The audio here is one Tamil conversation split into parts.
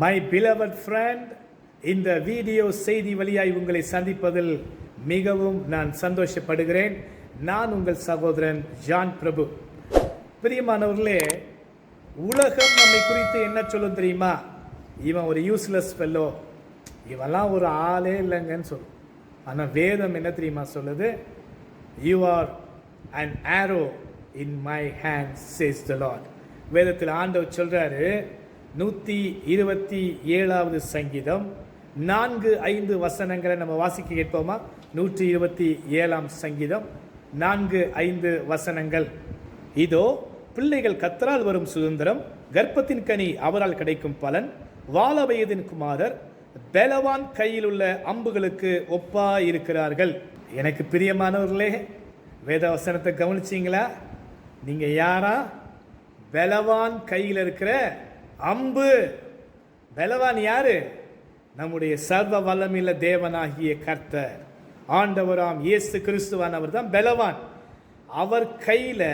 மை beloved friend, இந்த வீடியோ செய்தி வழியாய் உங்களை சந்திப்பதில் மிகவும் நான் சந்தோஷப்படுகிறேன். நான் உங்கள் சகோதரன் ஜான் பிரபு. பிரியமானவர்களே, உலகம் நம்மை குறித்து என்ன சொல்லும் தெரியுமா? இவன் ஒரு யூஸ்லெஸ் ஃபெல்லோ, இவெல்லாம் ஒரு ஆளே இல்லைங்கன்னு சொல்லும். ஆனால் வேதம் என்ன தெரியுமா சொல்லுது? You are an arrow in my hand says the Lord. வேதத்தில் ஆண்டவர் சொல்றாரு, 127வது சங்கீதம் 4-5 வசனங்களை நம்ம வாசிக்க கேட்போமா? 127ஆம் சங்கீதம் 4-5 வசனங்கள். இதோ பிள்ளைகள் கர்த்தரால் வரும் சுதந்திரம், கர்ப்பத்தின் கனி அவரால் கிடைக்கும் பலன், வால வயதின் குமாரர் பலவான் கையில் உள்ள அம்புகளுக்கு ஒப்பா இருக்கிறார்கள். எனக்கு பிரியமானவர்களே, வேத வசனத்தை கவனிச்சிங்களா? நீங்கள் யாரா? பலவான் கையில் இருக்கிற அம்பு. பலவான் யாரு? நம்முடைய சர்வ வல்லமையுள்ள தேவனாகிய கர்த்தர், ஆண்டவராம் இயேசு கிறிஸ்துவானவர் தான் பலவான். அவர் கையில்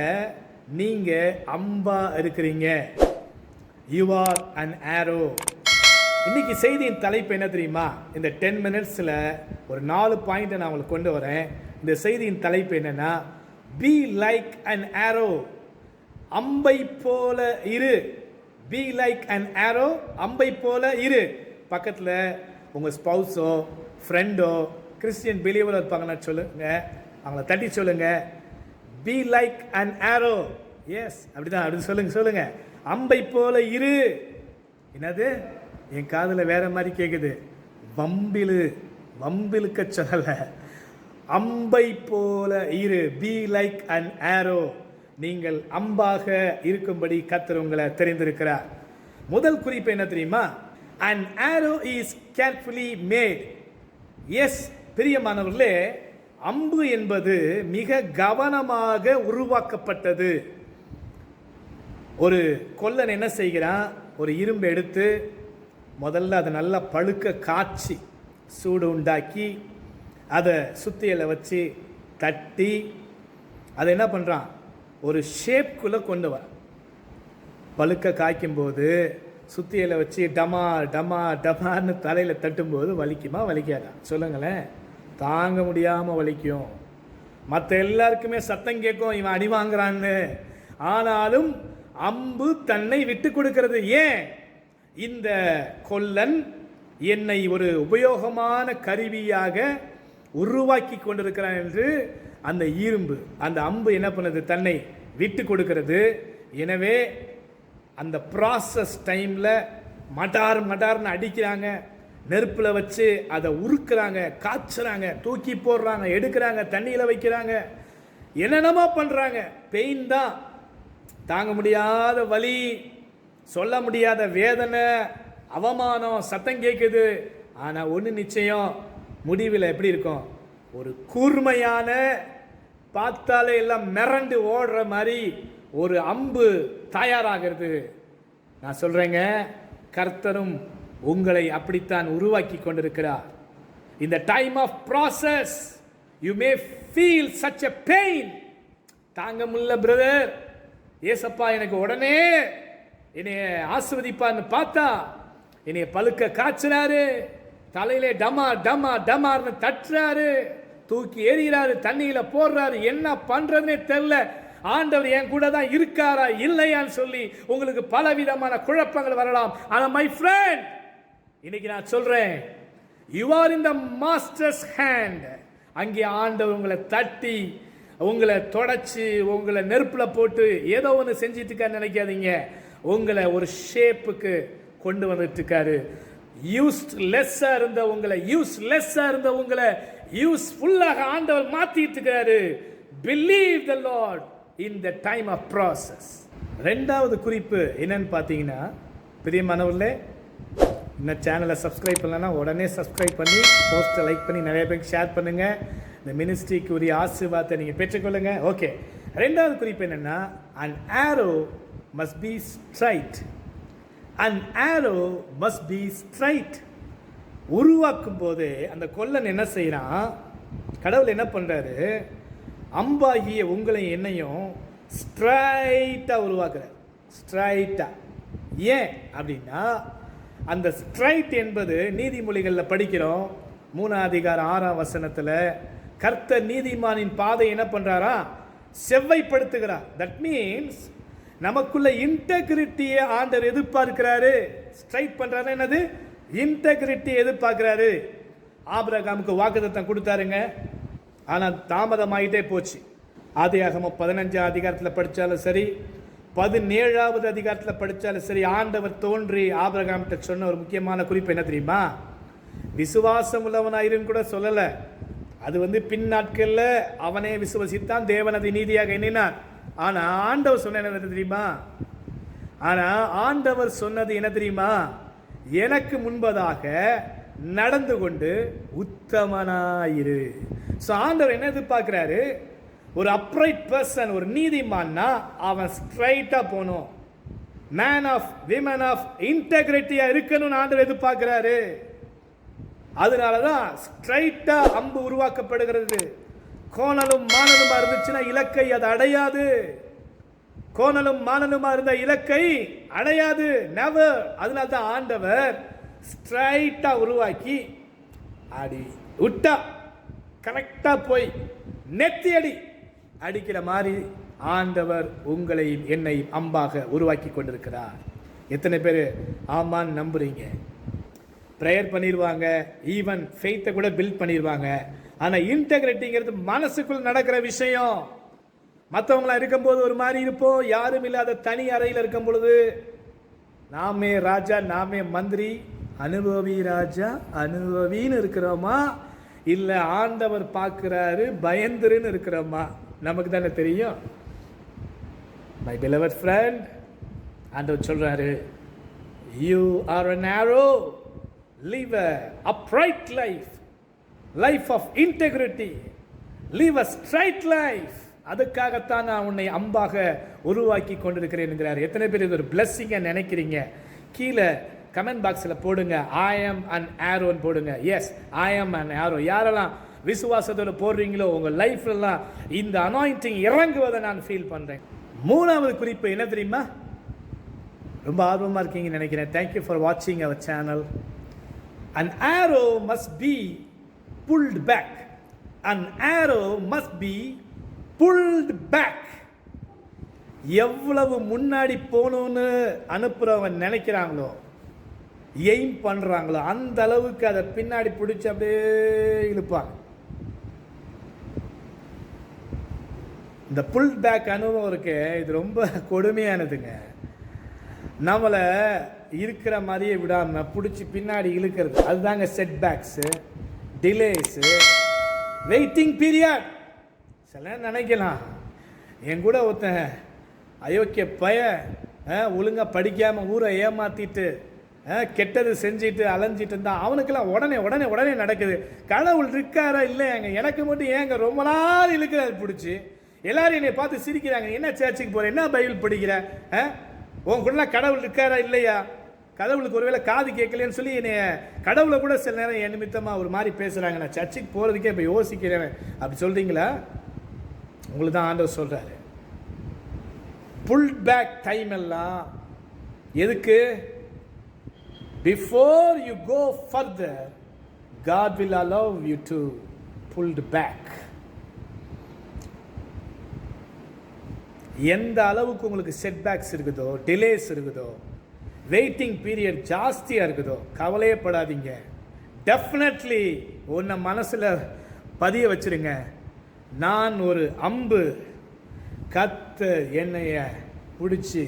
நீங்க அம்பா இருக்கிறீங்க. யூ ஆர் அன் ஆரோ. இன்னைக்கு செய்தியின் தலைப்பு என்ன தெரியுமா? இந்த 10 மினிட்ஸில் ஒரு 4 பாயிண்ட்டை நான் உங்களுக்கு கொண்டு வரேன். இந்த செய்தியின் தலைப்பு என்னன்னா, பி லைக் அன் ஆரோ. அம்பை போல இரு. பி லைக் அன் ஆரோ. அம்பை போல இரு. பக்கத்தில் உங்கள் ஸ்பௌஸோ ஃப்ரெண்டோ கிறிஸ்டியன் பிலீவரோ இருப்பாங்கன்னா சொல்லுங்க, அவங்கள தட்டி சொல்லுங்க, be like an arrow. Yes, அப்படிதான், அப்படி சொல்லுங்க. அம்பை போல இரு. என்னது? என் காதில் வேற மாதிரி கேட்குது. வம்பிலுக்க சொல்லலை, அம்பை போல இரு. பி லைக் அன் ஆரோ. நீங்கள் அம்பாக இருக்கும்படி கர்த்தர் உங்களை தெரிந்திருக்கிறார். முதல் குறிப்பு என்ன தெரியுமா? an arrow is carefully made. Yes, பிரியமானவர்களே, அம்பு என்பது மிக கவனமாக உருவாக்கப்பட்டது. ஒரு கொல்லன் என்ன செய்கிறான்? ஒரு இரும்பு எடுத்து முதல்ல அதை நல்லா பழுக்க காய்ச்சி சூடு உண்டாக்கி அதை சுத்தியலை வச்சு தட்டி அதை என்ன பண்ணுறான்? ஒரு ஷேப்குள்ளே கொண்டு வர. பழுக்க காய்க்கும்போது சுத்தியலை வச்சு டமார்னு தலையில் தட்டும்போது வலிக்குமா வலிக்காதா? சொல்லுங்களேன். தாங்க முடியாமல் வலிக்கும். மற்ற எல்லாருக்குமே சத்தம் கேட்கும், இவன் அடி வாங்குறான்னு. ஆனாலும் அம்பு தன்னை விட்டு கொடுக்கிறது. ஏன்? இந்த கொல்லன் என்னை ஒரு உபயோகமான கருவியாக உருவாக்கி கொண்டிருக்கிறான் என்று அந்த இரும்பு, அந்த அம்பு என்ன பண்ணுது? தன்னை விட்டு கொடுக்கிறது. எனவே அந்த ப்ராசஸ் டைமில் மடார்னு அடிக்கிறாங்க, நெருப்பில் வச்சு அதை உருக்குறாங்க, காய்ச்சுறாங்க, தூக்கி போடுறாங்க, எடுக்கிறாங்க, தண்ணியில் வைக்கிறாங்க, என்னென்னமோ பண்ணுறாங்க. பெயின் தான், தாங்க முடியாத வலி, சொல்ல முடியாத வேதனை, அவமானம், சத்தம் கேட்குது. ஆனால் ஒன்று நிச்சயம், முடிவில் எப்படி இருக்கும்? ஒரு கூர்மையான, பார்த்தாலே எல்லாம் மிரண்டு ஓடுற மாதிரி ஒரு அம்பு தயாராகிறது. நான் சொல்றேங்க, கர்த்தரும் உங்களை அப்படித்தான் உருவாக்கி கொண்டிருக்கிறார். இந்த time of process you may feel such a pain. தாங்க முடியல பிரதர், ஏசப்பா எனக்கு உடனே என்னைய ஆசிர்வதிப்பான்னு பார்த்தா என்னைய பழுக்க காய்ச்சினாரு, தலையிலே டமார்னு தட்டுறாரு, தூக்கி எறிகிறாரு, தண்ணியில போடுறாரு. என்ன பண்றதுன்னே தெரியல. ஆண்டவர் என் கூட தான் இருக்காரா இல்லையான்னு சொல்லி உங்களுக்கு பலவிதமான குழப்பங்கள் வரலாம். ஆனா மை ஃப்ரெண்ட், இன்னைக்கு நான் சொல்றேன், you are in the masters hand. அங்கே ஆண்டவர் உங்களை தட்டி, உங்களை தொடச்சி, உங்களை நெருப்புல போட்டு ஏதோ ஒன்று செஞ்சிட்டு இருக்கான்னு நினைக்காதீங்க. உங்களை ஒரு ஷேப்புக்கு கொண்டு வந்துட்டு இருக்காரு. யூஸ்லெஸ்ஸா இருந்த உங்களை யூஸ்ஃபுல்லாக ஆண்டவர் மாத்திட்டு இருக்காரு. Believe the lord in the time of process. ரெண்டாவது குறிப்பு என்னன்னு பார்த்தீங்கன்னா, பிரியமானவர்களே, இன்னும் சேனலை சப்ஸ்கிரைப் பண்ணலன்னா உடனே சப்ஸ்கிரைப் பண்ணி போஸ்ட்டை லைக் பண்ணி நிறைய பேருக்கு ஷேர் பண்ணுங்க. இந்த மினிஸ்ட்ரிக்கு உரிய ஆசீர்வாதத்தை நீங்கள் பெற்றுக்கொள்ளுங்க. ஓகே, ரெண்டாவது குறிப்பு என்னன்னா, an arrow must be straight. an arrow must be straight. உருவாக்கும் போது அந்த கொல்லன் என்ன செய்யறான்? கடவுள் என்ன பண்றாரு? அம்பாகிய உங்களை என்னையும் ஸ்ட்ரைட்டா உருவாக்குறார். ஸ்ட்ரைட்டா. ஏன் அப்படின்னா, அந்த ஸ்ட்ரைட் என்பது நீதிமொழிகளில் படிக்கிறோம் 3:6 கர்த்தர் நீதிமானின் பாதை என்ன பண்றாரா? செவ்வைப்படுத்துகிறார். தட் மீன்ஸ் நமக்குள்ள இன்டெகிரிட்டியை ஆண்டவர் எதிர்பார்க்கிறாரு. ஸ்ட்ரைட் பண்றாரு. என்னது? இன்டெகிரிட்டி எதிர்பார்க்கிறாரு. ஆபிரகாமுக்கு வாக்குத்தத்தம் கொடுத்தாருங்க, ஆனால் தாமதமாயிட்டே போச்சு. ஆதியாகமம் 15 படித்தாலும் சரி, 17 படித்தாலும் சரி, ஆண்டவர் தோன்றி ஆபிரகாம்கிட்ட சொன்ன ஒரு முக்கியமான குறிப்பு என்ன தெரியுமா? விசுவாசம் உள்ளவனாயிரும் கூட சொல்லலை. அது பின் நாட்களில் அவனே விசுவசித்தான், தேவனது நீதியாக எண்ணினார். ஆனால் ஆண்டவர் சொன்ன என்ன தெரியுமா? ஆண்டவர் சொன்னது என்ன தெரியுமா? எனக்கு முன்பதாக நடந்து கொண்டு உத்தமனாயிரு. ஸோ ஆண்டவர் என்ன எதிர்பார்க்கிறாரு? ஒரு அப்ரைட் பர்சன், ஒரு நீதிமான்னா அவன் ஸ்ட்ரைட்டா போகணும். மேன் ஆஃப் விமன் ஆஃப் இன்டெகிரிட்டியா இருக்கணும்னு ஆண்டவர் எதிர்பார்க்கிறாரு. அதனாலதான் ஸ்ட்ரைட்டா அம்பு உருவாக்கப்படுகிறது. கோணலும் மானலுமா இருந்துச்சுன்னா இலக்கை அது அடையாது. கோணலும் மானலுமா இருந்த இலக்கை அடையாது, நெவர். அதனால தான் ஆண்டவர் ஸ்ட்ரைட்டா உருவாக்கி அடி விட்டா கரெக்டா போய் நெத்தி அடிக்கிற மாதிரி ஆண்டவர் உங்களையும் என்னையும் அம்பாக உருவாக்கி கொண்டிருக்கிறார். எத்தனை பேர் ஆமான்னு நம்புறீங்க? ப்ரேயர் பண்ணிடுவாங்க, ஈவன் ஃபெய்த்தை கூட பில்ட் பண்ணிடுவாங்க. ஆனால் இன்டெகிரிட்டிங்கிறது மனசுக்குள் நடக்கிற விஷயம். மற்றவங்களாம் இருக்கும்போது ஒரு மாதிரி இருப்போம், யாரும் இல்லாத தனி அறையில் இருக்கும் பொழுது நாமே ராஜா நாமே மந்திரி, அனுபவி ராஜா அனுபவின்னு இருக்கிறோமா, இல்லை ஆண்டவர் பார்க்கிறாரு பயந்துருன்னு இருக்கிறோமா? நமக்கு தானே தெரியும். மை beloved friend, ஆண்டவர் சொல்றாரு, you are an arrow, live a upright life of integrity, live a straight life. அதுக்காகத்தான் நான் உன்னை அம்பாக உருவாக்கி கொண்டிருக்கிறேன் என்கிறார். எத்தனை பேர் இது ஒரு பிளஸ்ஸிங்கை நினைக்கிறீங்க? கீழே கமெண்ட் பாக்ஸில் போடுங்க, I am an arrow போடுங்க. Yes, I am an arrow. யாரெல்லாம் விசுவாசத்தோட போடுறீங்களோ உங்கள் லைஃப்லாம் இந்த அனாயிண்டிங் இறங்குவதை நான் ஃபீல் பண்ணுறேன். 3வது குறிப்பு என்ன தெரியுமா? ரொம்ப ஆர்வமாக இருக்கீங்கன்னு நினைக்கிறேன். தேங்க்யூ ஃபார் வாட்சிங் our channel. An arrow must be pulled back. An arrow must be pulled back. எவ்வளவு முன்னாடி போகணும்னு அனுப்புறவன் நினைக்கிறாங்களோ, எய்ம் பண்றாங்களோ, அந்த அளவுக்கு அதை பின்னாடி பிடிச்சி அப்படியே இழுப்பாங்க. இந்த புல் பேக் அனுபவம் இருக்கு, இது ரொம்ப கொடுமையானதுங்க. நம்மளை இருக்கிற மாதிரியே விடாம பிடிச்சி பின்னாடி இழுக்கிறது, அதுதாங்க செட் பேக்ஸு, டிலேஸு, வெயிட்டிங் பீரியட். சில நினைக்கலாம், என் கூட ஒருத்தன் அயோக்கிய ஒழுங்காக படிக்காமல் ஊரை ஏமாற்றிட்டு கெட்டது செஞ்சுட்டு அலைஞ்சிட்டு இருந்தா அவனுக்கெல்லாம் உடனே உடனே உடனே நடக்குது. கடவுள் இருக்காரா இல்லையாங்க, எனக்கு மட்டும் ஏங்க ரொம்ப நாள் இழுக்கிறாரு பிடிச்சி. எல்லாரும் என்னை பார்த்து சிரிக்கிறாங்க, என்ன சர்ச்சுக்கு போகிற, என்ன பைபிள் படிக்கிற, உன் கூட கடவுள் இருக்காரா இல்லையா, கடவுளுக்கு ஒருவேளை காது கேட்கலன்னு சொல்லி என்னை கடவுளை கூட சில நேரம் என் நிமித்தமாக ஒரு மாதிரி பேசுகிறாங்க. நான் சர்ச்சுக்கு போகிறதுக்கே இப்போ யோசிக்கிறேன். அப்படி சொல்கிறீங்களா? உங்களுக்கு தான் ஆண்டவர் சொல்கிறாரு, புல் பேக் டைம் எல்லாம் எதுக்கு? Before you go further, God will allow you to pull back. எந்த அளவுக்கு உங்களுக்கு செட்பேக்ஸ் இருக்குதோ, டிலேஸ் இருக்குதோ, வெயிட்டிங் பீரியட் ஜாஸ்தியாக இருக்குதோ, கவலையப்படாதீங்க. டெஃபினெட்லி உன்னை மனசில் பதிய வச்சிருங்க, நான் ஒரு அம்பு, கர்த்தர் என்னைய பிடிச்சி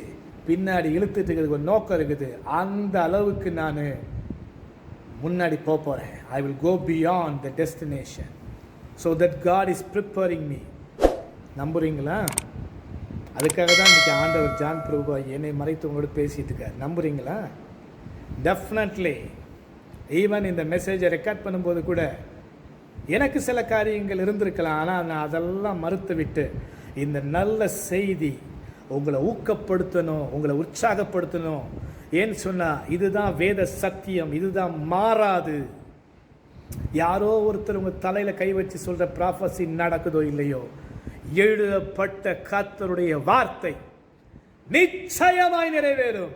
பின்னாடி இழுத்துட்டு இருக்கிறதுக்கு ஒரு நோக்கம் இருக்குது. அந்த அளவுக்கு நான் முன்னாடி போகிறேன். I will go beyond the destination so that God is preparing me. நம்புறீங்களா? அதுக்காக தான் இன்றைக்கி ஆண்டவர் ஜான் பிரபு என்னை மறைத்து உங்களோட பேசிட்டு இருக்கார். நம்புறீங்களா? டெஃபினெட்லி. ஈவன் இந்த மெசேஜை ரெக்கார்ட் பண்ணும்போது கூட எனக்கு சில காரியங்கள் இருந்திருக்கலாம், ஆனால் நான் அதெல்லாம் மறுத்து விட்டு இந்த நல்ல செய்தி உங்களை ஊக்கப்படுத்தணும், உங்களை உற்சாகப்படுத்தணும். ஏன்னு சொன்னால் இதுதான் வேத சத்தியம், இதுதான் மாறாது. யாரோ ஒருத்தர் உங்கள் தலையில் கை வச்சு சொல்கிற ப்ராஃபஸி நடக்குதோ இல்லையோ, எழுதப்பட்ட கர்த்தருடைய வார்த்தை நிச்சயமாய் நிறைவேறும்,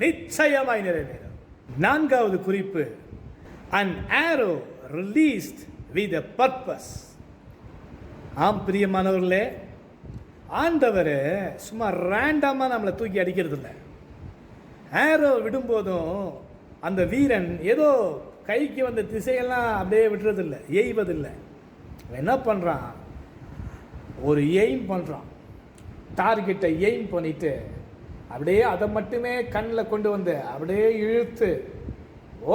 நிச்சயமாய் நிறைவேறும். 4வது குறிப்பு, an arrow released with a purpose. ஆம் பிரியமானவர்களே, ஆண்டவர் சும்மா ரேண்டமாக நம்மளை தூக்கி அடிக்கிறது இல்லை. ஆரோ விடும்போதும் அந்த வீரன் ஏதோ கைக்கு வந்த திசையெல்லாம் அப்படியே விடுறதில்லை, எய்வதில்லை. என்ன பண்ணுறான், ஒரு எய்ம் பண்ணுறான், டார்கெட்டை எய்ம் பண்ணிட்டு அப்படியே அதை மட்டுமே கண்ணில் கொண்டு வந்து அப்படியே இழுத்து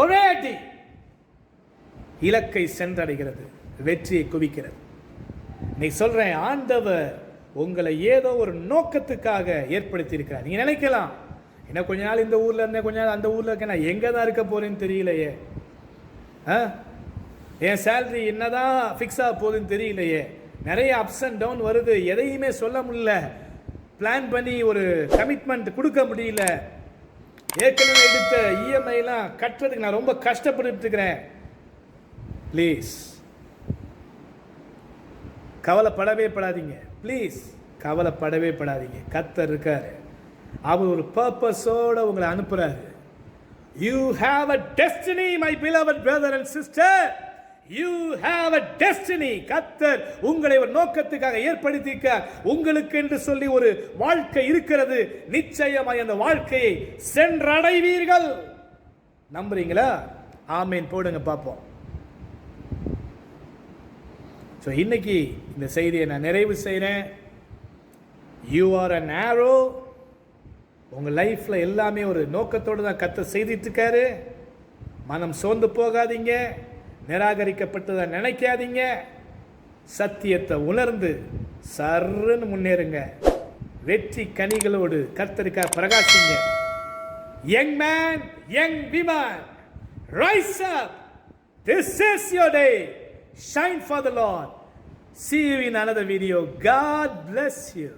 ஒரே அடி இலக்கை சென்றடைகிறது, வெற்றியை குவிக்கிறது. நீ சொல்கிறேன், ஆண்டவர் உங்களை ஏதோ ஒரு நோக்கத்துக்காக ஏற்படுத்தி இருக்கிறார். நீங்கள் நினைக்கலாம், இன்னும் கொஞ்ச நாள் இந்த ஊரில் இருந்தேன், கொஞ்ச நாள் அந்த ஊரில் இருக்கேன், நான் எங்கே தான் இருக்க போகிறேன்னு தெரியலையே, என் சேலரி என்னதான் ஃபிக்ஸ் ஆக போகுதுன்னு தெரியலையே, நிறைய அப்ஸ் அண்ட் டவுன் வருது, எதையுமே சொல்ல முடியல, பிளான் பண்ணி ஒரு கமிட்மெண்ட் கொடுக்க முடியல, ஏற்கனவே எடுத்த இஎம்ஐலாம் கட்டுறதுக்கு நான் ரொம்ப கஷ்டப்பட்டு இருக்கிறேன். ப்ளீஸ் கவலைப்படவே படாதீங்க, ப்ளீஸ் கவலைப்படவே படாதீங்க. கர்த்தர் இருக்காரு, அவர் ஒரு பர்பஸோட உங்களை அனுப்புறாரு. You have a destiny, my beloved brother and sister. You have a destiny. கர்த்தர் உங்களை ஒரு நோக்கத்துக்காக ஏற்படுத்தியிருக்கார். உங்களுக்கு என்று சொல்லி ஒரு வாழ்க்கை இருக்கிறது. நிச்சயமாய் அந்த வாழ்க்கையை சென்றடைவீர்கள். நம்புறீங்களா? ஆமேன் போடுங்க பார்ப்போம். ஸோ இன்னைக்கு இந்த செய்தியை நான் நிறைவு செய்கிறேன். You are an arrow. உங்கள் லைஃப்பில் எல்லாமே ஒரு நோக்கத்தோடு தான் கர்த்தர் செய்துட்டுருக்காரு. மனம் சோர்ந்து போகாதீங்க, நிராகரிக்கப்பட்டதை நினைக்காதீங்க, சத்தியத்தை உணர்ந்து சர்ன்னு முன்னேறுங்க. வெற்றி கனிகளோடு கர்த்தருக்காக பிரகாசிங்க. Young man, young women, rise up. This is your day. Shine for the Lord. See you in another video. God bless you.